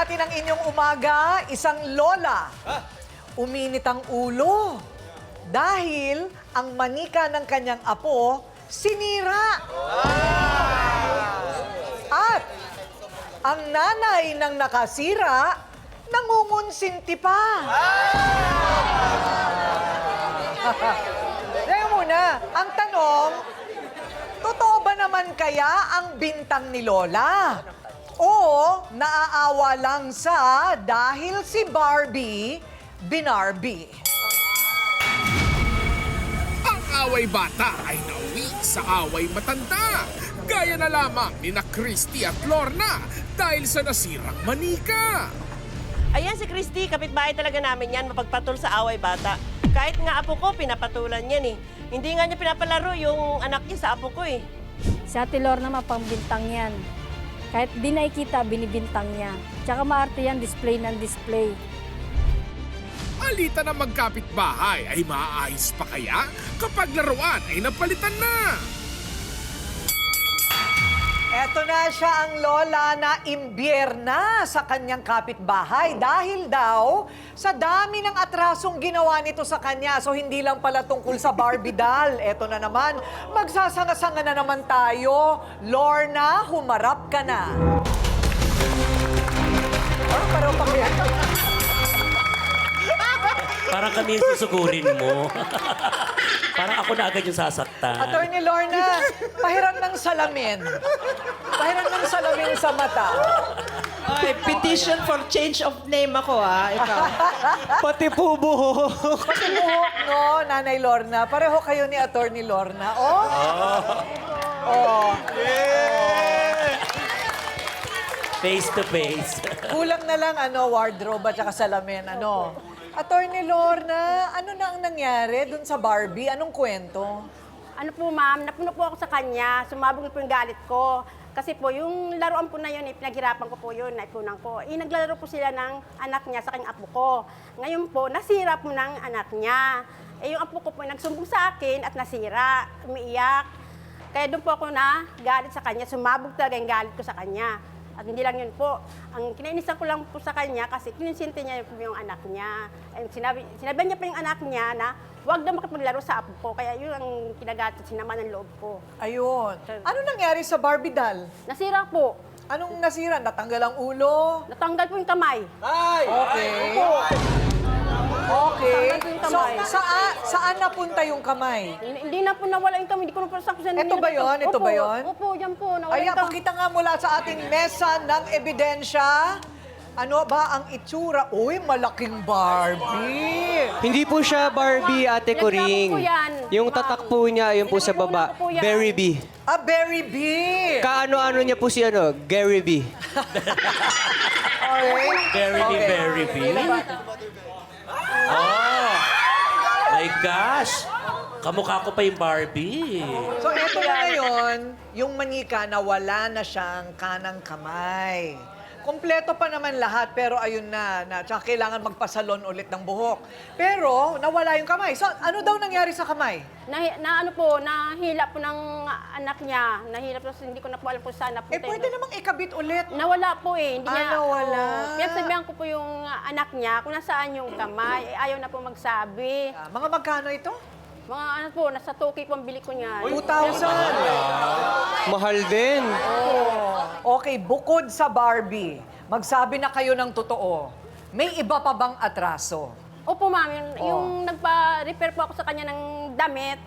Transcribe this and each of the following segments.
natin ang inyong umaga, isang lola. Uminit ang ulo dahil ang manika ng kanyang apo sinira. At ang nanay ng nakasira nangungunsinti pa. Ngayon muna, ang tanong, totoo ba naman kaya ang bintang ni Lola? O naaawa lang sa dahil si Barbie, binarbi? Ang away bata ay nauwi sa away matanda. Gaya na lamang ni na Christy at Lorna dahil sa nasirang manika. Ayan si Christy, kapitbahay talaga namin yan, mapagpatol sa away bata. Kahit nga apo ko, pinapatulan yan eh. Hindi nga niya pinapalaro yung anak niya sa apo ko eh. Si Ate Lorna mapambintang yan. Kahit di nakikita, binibintang niya. Tsaka maarte yan, display ng display. Alita na magkapitbahay ay maaayos pa kaya kapag laruan ay napalitan na? Eto na siya ang lola na imbierna sa kanyang kapitbahay dahil daw sa dami ng atrasong ginawa nito sa kanya. So hindi lang pala tungkol sa Barbie doll. Eto na naman, magsasanga-sanga na naman tayo. Lorna, humarap ka na. Parang pa kaya? Parang kami yung susugurin mo. Parang ako na agad yung sasaktan. Attorney Lorna, pahiram ng salamin. Pahiram ng salamin sa mata. Ay, petition for change of name ako, ikaw. Pati po buhok. Pati buhok, no, Nanay Lorna. Pareho kayo ni Attorney Lorna. Oh? Oh. Face to face. Kulang na lang, wardrobe at saka salamin, Attorney Lorna, ano na ang nangyari dun sa Barbie? Anong kwento? Ano po, ma'am, napuno po ako sa kanya. Sumabog po yung galit ko. Kasi po, yung laruan po na yun, pinaghirapan ko po yun, naipunan ko. Naglalaro po sila ng anak niya sa kanyang apo ko. Ngayon po, nasira po ng anak niya. Yung apo ko po, nagsumbong sa akin at nasira, umiiyak. Kaya doon po ako na galit sa kanya. Sumabog talaga yung galit ko sa kanya. At hindi lang yun po. Ang kinainisan ko lang po sa kanya kasi kininsinti niya po yung anak niya. And sinabi niya pa yung anak niya na huwag daw makipaglaro sa apo ko. Kaya yun ang kinagat at sinama ng loob ko. Ayun. Ano nangyari sa Barbie doll? Nasira po. Anong nasira? Natanggal ang ulo? Natanggal po yung kamay. Okay. Okay. Natanggal po yung So, kamay. saan napunta yung kamay? Hindi na po nawala yung kamay. Hindi ko na po sa kung saan. Ito ba yun? Ito ba yun? Opo, yan po. Nawala Ayan, yung kamay. pakita nga mula sa ating mesa ng ebidensya. Ano ba ang itsura? Uy, malaking Barbie. Hindi po siya Barbie, Ate Coring. Nagreklamo po yan, Yung ma'am. tatak po niya, yun po sa baba. Nagreklamo po yan. Berry B. Ah, Berry B. Kaano-ano niya po si Gary B. Okay. Very Okay. very big. Oh! My gosh! Kamukha ko pa yung Barbie. So, eto na ngayon, yung manika na wala na siyang kanang kamay. Kompleto pa naman lahat, pero ayun na tsaka kailangan magpasalon ulit ng buhok. Pero, nawala yung kamay. So, ano daw nangyari sa kamay? Nahila po ng anak niya. Nahila po, hindi ko na po alam kung saan napunta. Pwede namang ikabit ulit. Nawala po eh. Hindi niya, nawala. Kaya sabihan ko po yung anak niya kung nasaan yung kamay. Ayaw na po magsabi. Mga magkano ito? Mga ano po, nasa Toki po ang bili ko niya. 2,000. Mahal din. Okay, bukod sa Barbie, magsabi na kayo ng totoo. May iba pa bang atraso? Opo, ma'am. Yung nagpa-repair po ako sa kanya ng damit.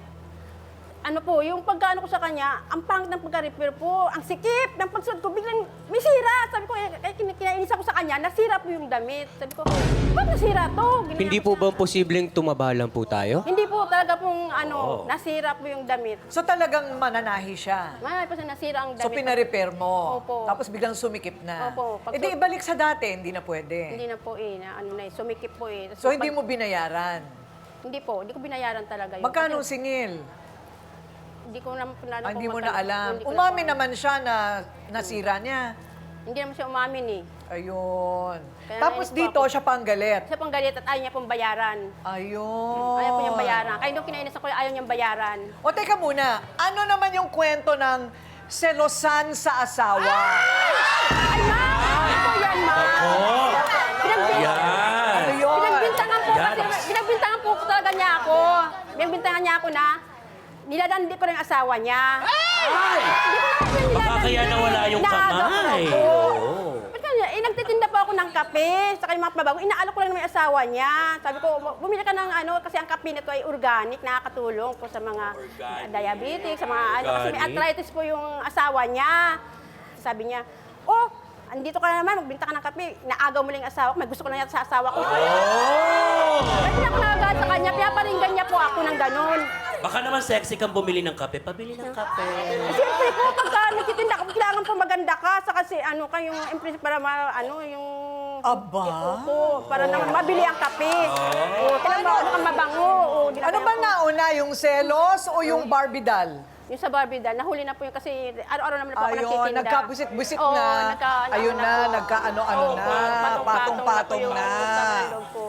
Ano po, yung pagkaano ko sa kanya, ang pangit ng pagka-repair po, ang sikip ng pagsuot ko, biglang may sira. Sabi ko, kinainis ako sa kanya, nasira po yung damit. Sabi ko, ba't nasira to? Ginaya Hindi ko po siya. bang posibleng tumaba lang po tayo? Hindi po, talaga pong nasira po yung damit. So talagang mananahi siya. Marami po siya nasira ang damit. So pina-repair mo. Opo. Tapos biglang sumikip na. Opo. E di ibalik sa dati, hindi na pwede. Hindi na po sumikip po eh. So hindi mo binayaran. Hindi po, hindi ko binayaran talaga yun. Magkano Kasi singil? Hindi ko naman alam Hindi mo kung na magkano. alam. Hindi ko Umamin na po naman siya na nasira niya. Hindi naman siya umamin eh. Ayun. Kaya Tapos nainis po dito, ako. siya pang galit. Siya pong galit at ayaw niya pong bayaran. Ayun. Ayaw po niyang bayaran. Kaya nung kinainis ako, ayaw niyang bayaran. O teka muna, ano naman yung kwento ng selosan sa asawa? Ay, ma'am! Ano po yan, ma'am? Ako? Binibintangan niya ako na nilalandi ko rin ang asawa niya. Ay! Baka kaya nawala yung kamay. Oo. Oo. Nagtitinda po ako ng kape, saka yung mga pabago. Inaalok ko lang naman yung asawa niya. Sabi ko, bumili ka ng ano, kasi ang kape nito ay organic, nakakatulong po sa mga diabetic, sa mga ano, kasi may arthritis po yung asawa niya. Sabi niya, oh, andito ka na naman, magbinta ka ng kape. Naagaw mo lang yung asawa ko, may gusto ko na yata sa asawa ko. Oh! Kaya hindi ako nagagal sa kanya, pinaparinggan niya po ako ng ganun. Baka naman sexy kang bumili ng kape. Pabili ng kape. Siyempre po, pagka nagtitinda ka, kailangan po maganda ka. Sa kasi ano ka, yung impress para yung... Aba. Opo, para naman mabili ang kape. Oh. Kailangan ba ano kang mabango? Oh, Ano ba nauna, yung selos o yung Barbie doll? Yung sa Barbie doll, nahuli na po yun kasi araw-araw naman po ako Ayun, nagtitinda. nagkabusit-busit Oo, na. nagka-ano Ayun na, po. nagkaano-ano Oo, na, patong-patong patong-patong po yung na. ano, sa loob po.